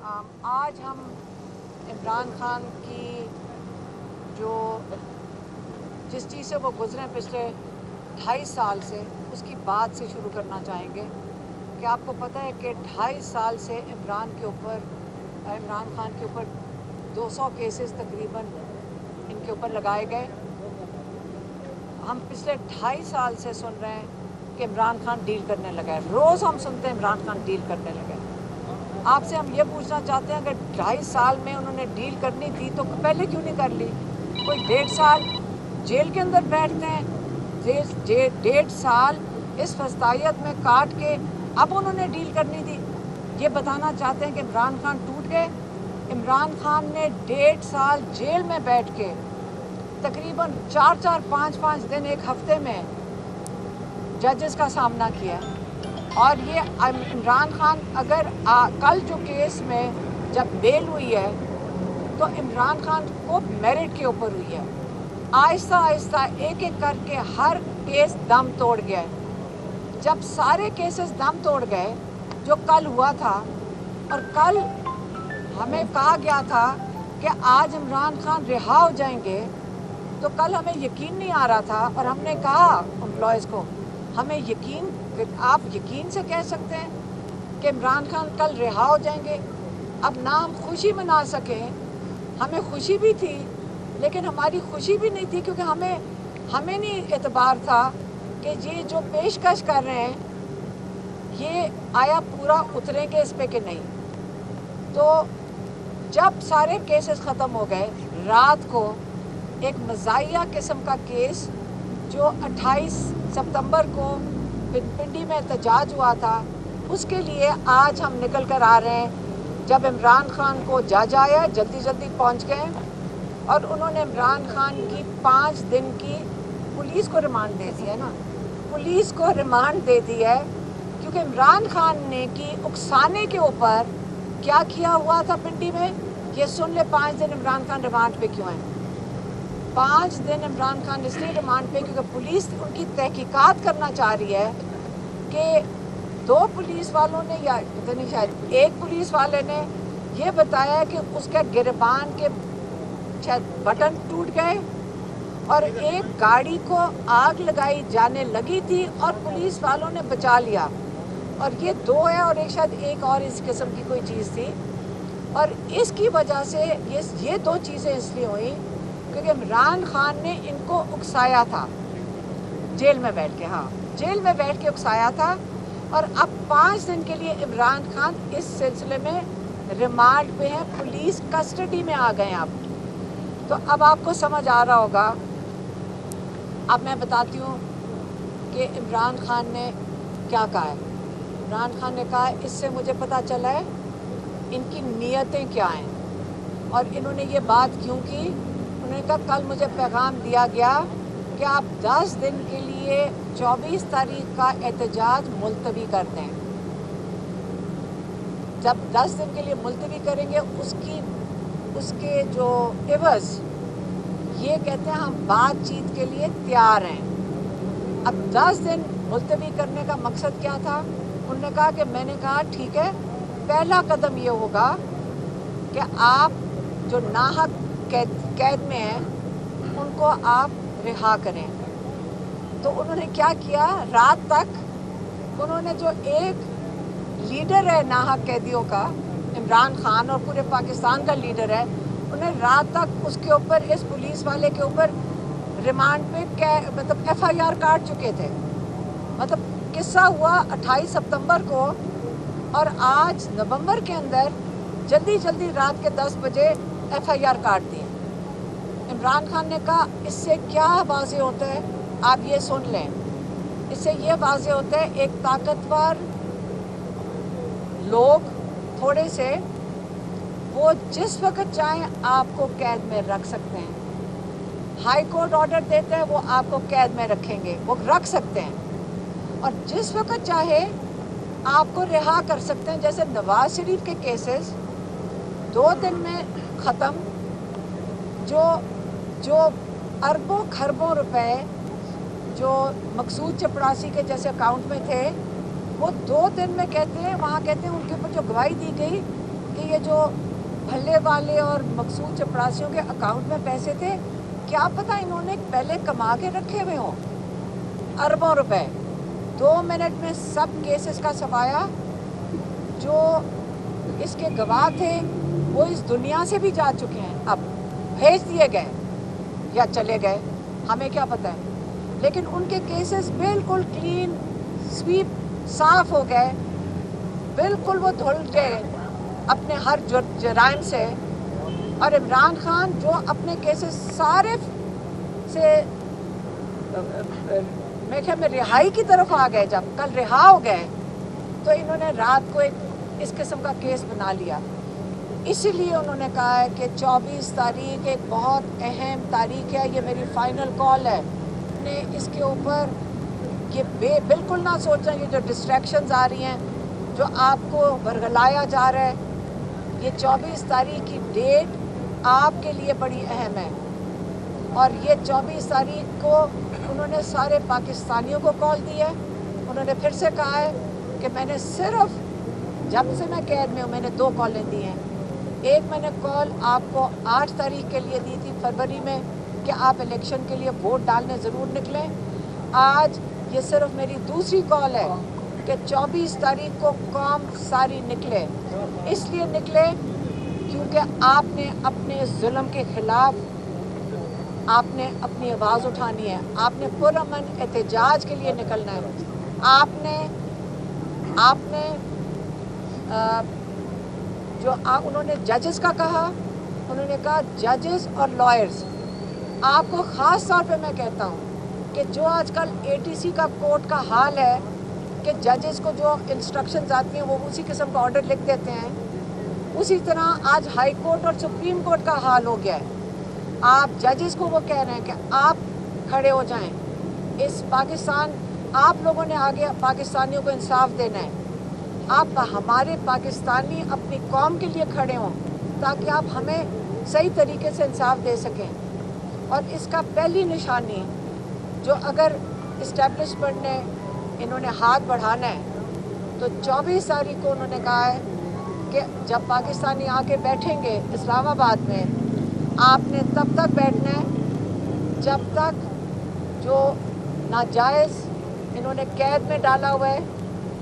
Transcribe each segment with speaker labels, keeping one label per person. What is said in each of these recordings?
Speaker 1: आज हम इमरान खान की जो जिस चीज़ से वो गुजरे पिछले 2.5 साल से उसकी बात से शुरू करना चाहेंगे कि आपको पता है कि 2.5 साल से इमरान खान के ऊपर 200 केसेस तकरीबन इनके ऊपर लगाए गए। हम पिछले 2.5 साल से सुन रहे हैं कि इमरान खान डील करने लगा है। रोज़ हम सुनते हैं इमरान खान डील करने लगा है। आपसे हम ये पूछना चाहते हैं, अगर 2.5 साल में उन्होंने डील करनी थी तो पहले क्यों नहीं कर ली? कोई 1.5 साल जेल के अंदर बैठते हैं, 1.5 साल इस फस्तायत में काट के अब उन्होंने डील करनी थी। ये बताना चाहते हैं कि इमरान खान टूट गए। इमरान खान ने 1.5 साल जेल में बैठ के तकरीबन 4-4, 5-5 दिन एक हफ्ते में जजेस का सामना किया। और ये इमरान खान अगर कल जो केस में जब बेल हुई है तो इमरान खान को मेरिट के ऊपर हुई है। आहिस्ता आहिस्ता एक एक करके हर केस दम तोड़ गया है। जब सारे केसेस दम तोड़ गए जो कल हुआ था, और कल हमें कहा गया था कि आज इमरान खान रिहा हो जाएंगे, तो कल हमें यकीन नहीं आ रहा था और हमने कहा एम्प्लॉयज़ को, हमें यकीन, आप यकीन से कह सकते हैं कि इमरान खान कल रिहा हो जाएंगे। अब ना हम खुशी मना सकें, हमें खुशी भी थी लेकिन हमारी खुशी भी नहीं थी क्योंकि हमें नहीं एतबार था कि ये जो पेशकश कर रहे हैं ये आया पूरा उतरेंगे इस पे कि नहीं। तो जब सारे केसेस ख़त्म हो गए, रात को एक मज़ाहिया किस्म का केस जो 28 सितंबर को पिंडी में एहतजाज हुआ था, उसके लिए आज हम निकल कर आ रहे हैं। जब इमरान खान को जज आया, जल्दी जल्दी पहुंच गए और उन्होंने इमरान खान की 5 दिन की पुलिस को रिमांड दे दी है ना, पुलिस को रिमांड दे दी है क्योंकि इमरान खान ने की उकसाने के ऊपर क्या किया हुआ था पिंडी में, ये सुन ले। 5 दिन इमरान खान रिमांड पे क्यों हैं? 5 दिन इमरान खान इसलिए रिमांड पे क्योंकि पुलिस उनकी तहकीकात करना चाह रही है कि 2 पुलिस वालों ने, या नहीं शायद एक पुलिस वाले ने ये बताया कि उसके गिरबान के शायद बटन टूट गए और एक गाड़ी को आग लगाई जाने लगी थी और पुलिस वालों ने बचा लिया। और ये 2 है और एक शायद एक और इस किस्म की कोई चीज़ थी। और इसकी वजह से ये 2 चीज़ें इसलिए हुई क्योंकि इमरान खान ने इनको उकसाया था जेल में बैठ के, हाँ जेल में बैठ के उकसाया था। और अब 5 दिन के लिए इमरान खान इस सिलसिले में रिमांड पे हैं, पुलिस कस्टडी में आ गए आप। तो अब आपको समझ आ रहा होगा। अब मैं बताती हूँ कि इमरान खान ने क्या कहा है। इमरान खान ने कहा, इससे मुझे पता चला है इनकी नीयतें क्या हैं और इन्होंने ये बात क्यों की। उन्होंने कहा, कल मुझे पैगाम दिया गया कि आप 10 दिन के लिए 24 तारीख का एहतजाज मुलतवी कर दें। जब 10 दिन के लिए मुलतवी करेंगे उसके जो एवज़, ये कहते हैं हम बातचीत के लिए तैयार हैं। अब 10 दिन मुलतवी करने का मकसद क्या था? उन्होंने कहा कि मैंने कहा ठीक है, पहला कदम ये होगा कि आप जो नाहक कैद में हैं उनको आप रिहा करें। तो उन्होंने क्या किया, रात तक उन्होंने जो एक लीडर है नाहक कैदियों का, इमरान खान और पूरे पाकिस्तान का लीडर है, उन्हें रात तक उसके ऊपर, इस पुलिस वाले के ऊपर रिमांड पे मतलब FIR काट चुके थे। मतलब किस्सा हुआ 28 सितंबर को और आज नवंबर के अंदर जल्दी जल्दी रात के 10 बजे FIR काट दी। इमरान खान ने कहा, इससे क्या वाज़े होता है, आप ये सुन लें। इससे ये वाज़े होता है एक ताकतवर लोग थोड़े से, वो जिस वक्त चाहें आपको कैद में रख सकते हैं। हाई कोर्ट ऑर्डर देते हैं, वो आपको कैद में रखेंगे, वो रख सकते हैं। और जिस वक्त चाहे आपको रिहा कर सकते हैं। जैसे नवाज शरीफ के केसेस 2 दिन में ख़त्म, जो अरबों खरबों रुपए जो मकसूद चपड़ासी के जैसे अकाउंट में थे, वो 2 दिन में कहते हैं, वहाँ कहते हैं उनके ऊपर जो गवाही दी गई कि ये जो भल्ले वाले और मकसूद चपरासियों के अकाउंट में पैसे थे, क्या पता इन्होंने पहले कमा के रखे हुए हों अरबों रुपए। 2 मिनट में सब केसेस का सफाया। जो इसके गवाह थे वो इस दुनिया से भी जा चुके हैं, अब भेज दिए गए या चले गए, हमें क्या पता है। लेकिन उनके केसेस बिल्कुल क्लीन स्वीप साफ हो गए, बिल्कुल वो धुल गए अपने हर जराइम से। और इमरान खान जो अपने केसेस सारे से मेरे ख्याल में रिहाई की तरफ आ गए, जब कल रिहा हो गए तो इन्होंने रात को एक इस किस्म का केस बना लिया। इसीलिए उन्होंने कहा है कि 24 तारीख एक बहुत अहम तारीख है, ये मेरी फाइनल कॉल है। ने इसके ऊपर ये बिल्कुल ना सोचें, ये जो डिस्ट्रैक्शंस आ रही हैं, जो आपको बरगलाया जा रहा है, ये 24 तारीख की डेट आपके लिए बड़ी अहम है। और ये 24 तारीख को उन्होंने सारे पाकिस्तानियों को कॉल दी है। उन्होंने फिर से कहा है कि मैंने सिर्फ जब से मैं कैद में हूँ मैंने 2 कॉलें दी हैं। एक मैंने कॉल आपको 8 तारीख के लिए दी थी फरवरी में कि आप इलेक्शन के लिए वोट डालने ज़रूर निकलें। आज ये सिर्फ मेरी दूसरी कॉल है कि 24 तारीख को कौम सारी निकले। इसलिए निकले क्योंकि आपने अपने जुल्म के ख़िलाफ़ आपने अपनी आवाज़ उठानी है, आपने पुरअमन एहतजाज के लिए निकलना है। आपने उन्होंने जजेस का कहा, उन्होंने कहा जजेस और लॉयर्स, आपको ख़ास तौर पे मैं कहता हूँ कि जो आजकल ATC का कोर्ट का हाल है कि जजेस को जो इंस्ट्रक्शंस आती हैं वो उसी किस्म का ऑर्डर लिख देते हैं, उसी तरह आज हाई कोर्ट और सुप्रीम कोर्ट का हाल हो गया है। आप जजेस को वो कह रहे हैं कि आप खड़े हो जाएं, इस पाकिस्तान आप लोगों ने आगे पाकिस्तानियों को इंसाफ देना है। आप हमारे पाकिस्तानी अपनी कौम के लिए खड़े हों ताकि आप हमें सही तरीके से इंसाफ दे सकें। और इसका पहली निशानी जो अगर इस्टेब्लिशमेंट ने इन्होंने हाथ बढ़ाना है तो 24 तारीख को उन्होंने कहा है कि जब पाकिस्तानी आके बैठेंगे इस्लामाबाद में, आपने तब तक बैठना है जब तक जो नाजायज़ इन्होंने कैद में डाला हुआ है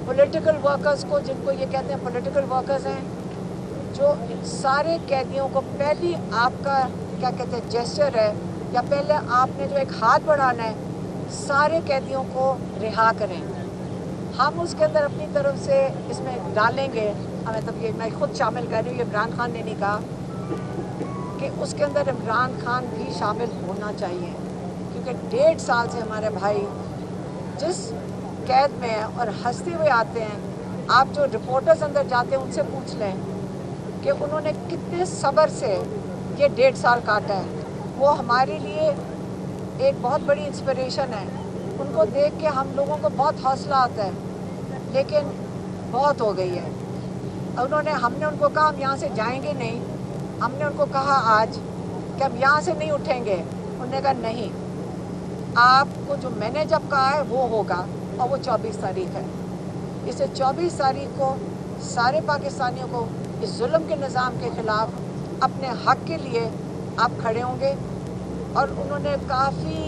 Speaker 1: पॉलिटिकल वर्कर्स को, जिनको ये कहते हैं पॉलिटिकल वर्कर्स हैं, जो सारे कैदियों को पहली आपका क्या कहते हैं जेस्चर है या पहले आपने जो एक हाथ बढ़ाना है, सारे कैदियों को रिहा करें। हम उसके अंदर अपनी तरफ से इसमें डालेंगे, हमें तब ये मैं खुद शामिल कर रही हूँ, ये इमरान खान ने नहीं कहा कि उसके अंदर इमरान खान भी शामिल होना चाहिए, क्योंकि 1.5 साल से हमारे भाई जिस कैद में हैं और हंसते हुए आते हैं। आप जो रिपोर्टर्स अंदर जाते हैं उनसे पूछ लें कि उन्होंने कितने सब्र से ये 1.5 साल काटा है। वो हमारे लिए एक बहुत बड़ी इंस्पिरेशन है। उनको देख के हम लोगों को बहुत हौसला आता है, लेकिन बहुत हो गई है। हमने उनको कहा हम यहाँ से जाएंगे नहीं, हमने उनको कहा आज कि हम यहाँ से नहीं उठेंगे। उन्होंने कहा नहीं, आपको जो मैंने जब कहा है वो होगा, और वो 24 तारीख है। इससे 24 तारीख को सारे पाकिस्तानियों को इस जुल्म के निज़ाम के ख़िलाफ़ अपने हक़ के लिए आप खड़े होंगे। और उन्होंने काफ़ी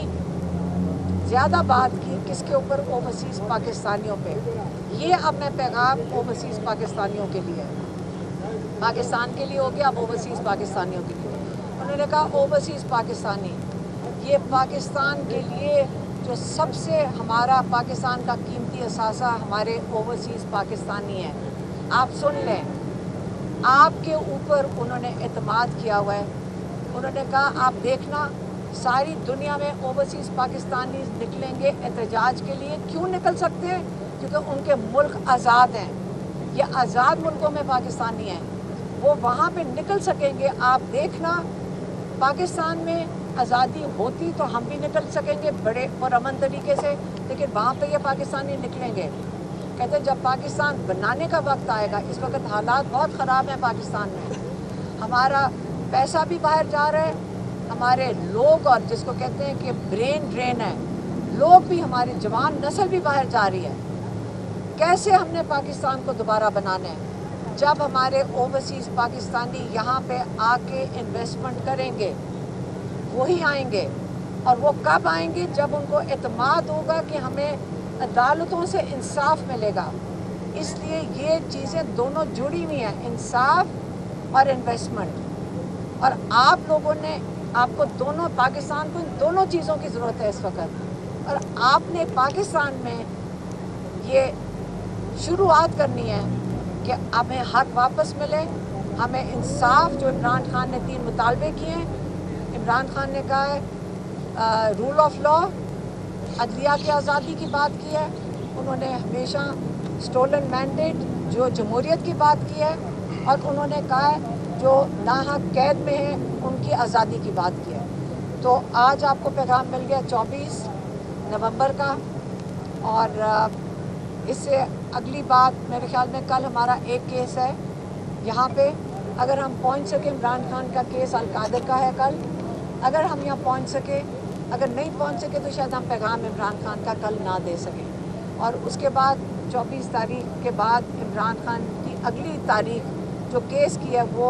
Speaker 1: ज़्यादा बात की किसके ऊपर, ओवरसीज़ पाकिस्तानियों पे। ये अब मैं पैगाम ओवरसीज़ पाकिस्तानियों के लिए, पाकिस्तान के लिए हो गया, अब ओवरसीज़ पाकिस्तानियों के लिए। उन्होंने कहा ओवरसीज़ पाकिस्तानी, ये पाकिस्तान के लिए जो सबसे हमारा पाकिस्तान का कीमती असासा हमारे ओवरसीज़ पाकिस्तानी हैं। आप सुन लें, आपके ऊपर उन्होंने एतमाद किया हुआ है। उन्होंने कहा आप देखना सारी दुनिया में ओवरसीज़ पाकिस्तानी निकलेंगे एहतजाज के लिए। क्यों निकल सकते हैं? क्योंकि उनके मुल्क आज़ाद हैं। ये आज़ाद मुल्कों में पाकिस्तानी हैं, वो वहाँ पे निकल सकेंगे। आप देखना पाकिस्तान में आज़ादी होती तो हम भी निकल सकेंगे बड़े और अमन तरीके से, लेकिन वहाँ पे ये पाकिस्तानी निकलेंगे। कहते हैं जब पाकिस्तान बनाने का वक्त आएगा, इस वक्त हालात बहुत ख़राब हैं पाकिस्तान में, हमारा पैसा भी बाहर जा रहा है, हमारे लोग और जिसको कहते हैं कि ब्रेन ड्रेन है, लोग भी, हमारी जवान नस्ल भी बाहर जा रही है। कैसे हमने पाकिस्तान को दोबारा बनाना है? जब हमारे ओवरसीज़ पाकिस्तानी यहाँ पे आके इन्वेस्टमेंट करेंगे वही आएंगे, और वो कब आएंगे? जब उनको एतमाद होगा कि हमें अदालतों से इंसाफ मिलेगा। इसलिए ये चीज़ें दोनों जुड़ी हुई हैं, इंसाफ और इन्वेस्टमेंट। और आप लोगों ने, आपको दोनों, पाकिस्तान को इन दोनों चीज़ों की ज़रूरत है इस वक्त। और आपने पाकिस्तान में ये शुरुआत करनी है कि हमें हक वापस मिले, हमें इंसाफ। जो इमरान खान ने 3 मुतालबे किए हैं, इमरान खान ने कहा है रूल ऑफ लॉ, अदलिया की आज़ादी की बात की है, उन्होंने हमेशा स्टोलन मैंडेट जो जमहूरियत की बात की है, और उन्होंने कहा है जो नाहक कैद में हैं उनकी आज़ादी की बात की है। तो आज आपको पैगाम मिल गया 24 नवंबर का। और इससे अगली बात, मेरे ख्याल में कल हमारा एक केस है यहाँ पे, अगर हम पहुँच सके, इमरान खान का केस अल-कादर का है कल, अगर हम यहाँ पहुँच सके, अगर नहीं पहुँच सके तो शायद हम पैगाम इमरान खान का कल ना दे सकें। और उसके बाद 24 तारीख के बाद इमरान खान की अगली तारीख जो केस की है वो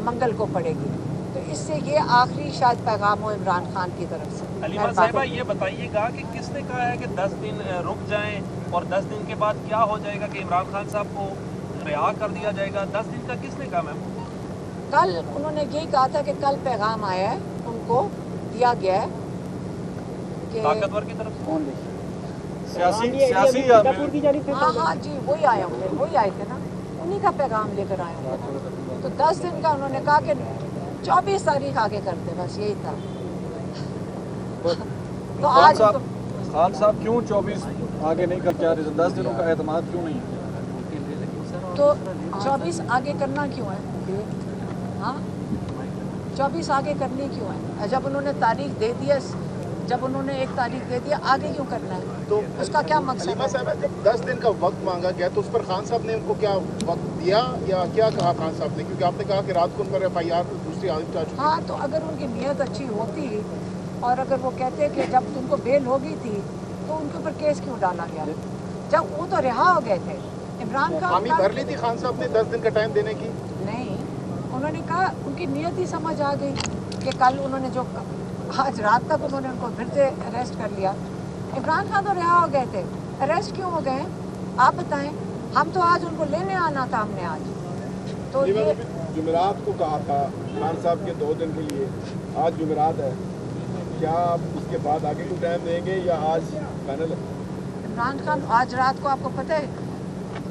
Speaker 1: मंगल को पड़ेगी। तो इससे ये आखिरी शायद पैगाम हो इमरान खान की तरफ से।
Speaker 2: हलीमा साहिबा, ये बताइएगा कि किसने कहा है कि 10 दिन रुक जाएं, और 10 दिन के बाद क्या हो जाएगा कि इमरान खान साहब को रिहा कर दिया जाएगा? 10 दिन का किसने कहा मैम?
Speaker 1: कल उन्होंने यही कहा था कि कल पैगाम आया है, उनको दिया गया है कि
Speaker 2: ताकतवर की तरफ से,
Speaker 3: सियासी
Speaker 1: हाँ जी, वही आए होंगे, वही आए थे ना, उन्हीं का पैगाम लेकर आए होंगे। तो 10 दिन का उन्होंने कहा कि 24 तारीख आगे करते, बस यही था। तो आज
Speaker 3: खान साहब क्यों 24 आगे नहीं कर, क्या रीज़न? 10 दिनों का एतमाद क्यों नहीं है?
Speaker 1: तो 24 आगे करना क्यों है? हाँ, 24 आगे करनी क्यों है? जब उन्होंने तारीख दे दिया, जब उन्होंने एक तारीख दे दिया, आगे क्यों करना है?
Speaker 4: तो
Speaker 1: उसका क्या मकसद
Speaker 4: हलीमा
Speaker 1: है?
Speaker 4: साहब, जब 10 दिन का वक्त मांगा गया तो उस पर खान साहब ने उनको क्या वक्त दिया या क्या कहा खान साहब ने? क्योंकि आपने कहा कि रात को उन पर FIR दूसरी आदमी जा चुकी।
Speaker 1: हाँ, तो अगर उनकी नीयत अच्छी होती और अगर वो कहते कि जब तुमको बेल हो गई थी तो उनके ऊपर केस क्यों डाला गया? जब वो तो रिहा हो गए थे। इमरान खान
Speaker 4: हामी भर ली थी खान साहब ने 10 दिन का टाइम देने की?
Speaker 1: नहीं, उन्होंने कहा, उनकी नीयत ही समझ आ गई कि कल उन्होंने जो आज रात तक उन्होंने उनको फिर से अरेस्ट कर लिया। इमरान खान तो रिहा हो गए थे, अरेस्ट क्यों हो गए आप बताएं? हम तो आज उनको लेने आना था हमने आज। तो ये
Speaker 5: जुमेरात को कहा था खान साहब के 2 दिन के लिए, आज जुमेरात है, क्या आप उसके बाद आगे को टाइम देंगे या आज फाइनल है?
Speaker 1: इमरान खान आज रात को, आपको पता है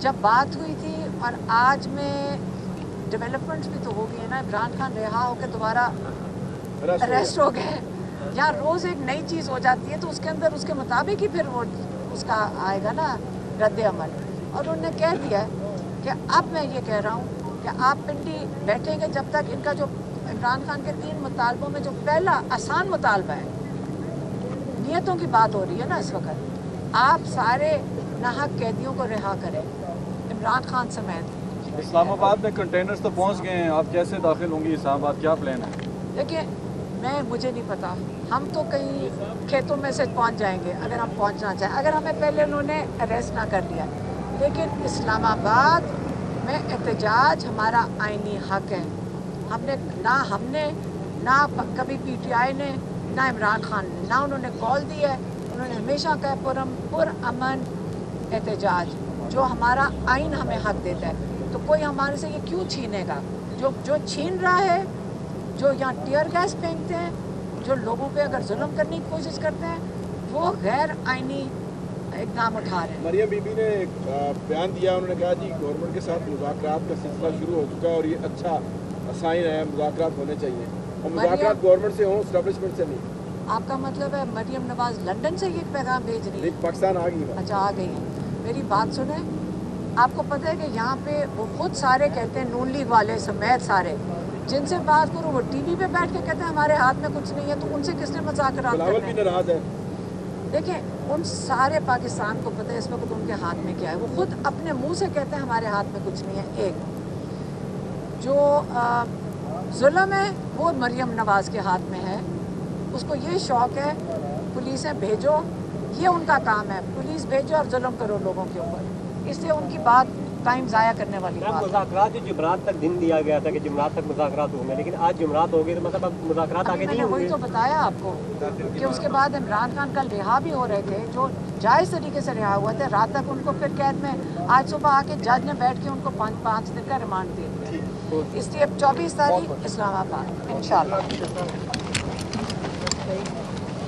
Speaker 1: जब बात हुई थी और आज में डेवलपमेंट्स भी तो हो गई है ना। इमरान खान रिहा होकर दोबारा अरेस्ट हो गए। यहाँ रोज़ एक नई चीज़ हो जाती है तो उसके अंदर उसके मुताबिक ही फिर वो उसका आएगा ना रद्द अमल। और उन्होंने कह दिया कि अब मैं ये कह रहा हूँ कि आप पिंडी बैठेंगे जब तक इनका जो इमरान खान के 3 मुतालबों में जो पहला आसान मुतालबा है, नियतों की बात हो रही है ना इस वक्त, आप सारे नाहक कैदियों को रिहा करें, इमरान खान समेत।
Speaker 3: इस्लामाबाद में कंटेनर्स तो पहुंच गए हैं, आप कैसे दाखिल होंगी इस्लामाबाद, क्या प्लान है?
Speaker 1: देखिए, मुझे नहीं पता, हम तो कहीं खेतों में से पहुंच जाएंगे अगर हम पहुंचना चाहें, अगर हमें पहले उन्होंने अरेस्ट ना कर लिया। लेकिन इस्लामाबाद में एहतजाज हमारा आईनी हक है। हमने ना कभी PTI ने, ना इमरान खान ने, ना उन्होंने कॉल दी है। उन्होंने हमेशा कहा पुरअमन एहतजाज, जो हमारा आइन हमें हक देता है। तो कोई हमारे से ये क्यों छीनेगा? जो छीन रहा है, जो यहाँ टीयर गैस फेंकते हैं, जो लोगों पे अगर जुल्म करने की कोशिश करते हैं, वो गैर आइनी इक़दाम उठा रहे हैं।
Speaker 5: मरियम बीबी ने एक बयान दिया, उन्होंने कहा जी गवर्नमेंट के साथ मुज़ाकरात का सिलसिला शुरू हो चुका है और ये अच्छा साइन है, मुज़ाकरात होने चाहिए, और मुज़ाकरात गवर्नमेंट से हों, एस्टेब्लिशमेंट से नहीं।
Speaker 1: आपका मतलब है मरियम नवाज लंदन से ये पैगाम भेज रही है?
Speaker 5: पाकिस्तान आ गई।
Speaker 1: अच्छा, आ गई है। मेरी बात सुने, आपको पता है कि यहाँ पे वो खुद सारे कहते हैं, नून लीग वाले समेत सारे, जिनसे बात करो वो TV पे बैठ के कहते हैं हमारे हाथ में कुछ नहीं है। तो उनसे किसने मुज़ाकरात करने?
Speaker 5: बिलावल भी नाराज है।
Speaker 1: देखिए, उन सारे पाकिस्तान को पता है इस वक्त उनके हाथ में क्या है। वो खुद अपने मुंह से कहते हैं हमारे हाथ में कुछ नहीं है। एक जो जुल्म है वो मरियम नवाज़ के हाथ में है, उसको ये शौक़ है पुलिसें भेजो, ये उनका काम है, पुलिस भेजो और जुल्म करो लोगों के ऊपर। इसलिए उनकी बात टाइम ज़ाया करने वाली बात है।
Speaker 6: मुज़ाकरात जो जुमरात तक दिन दिया गया था कि जुमरात तक मुज़ाकरात होंगे, लेकिन आज जुमरात हो गई तो मतलब अब मुज़ाकरात आगे नहीं
Speaker 1: मैंने वही
Speaker 6: होंगे।
Speaker 1: तो बताया आपको कि उसके बाद इमरान खान कल रिहा भी हो रहे थे, जो जायज़ तरीके से रिहा हुए थे। रात तक उनको फिर कैद में, आज सुबह आके जज ने बैठ के उनको 5 दिन का रिमांड दिया। इसलिए 24 तारीख इस्लामाबाद इंशाल्लाह।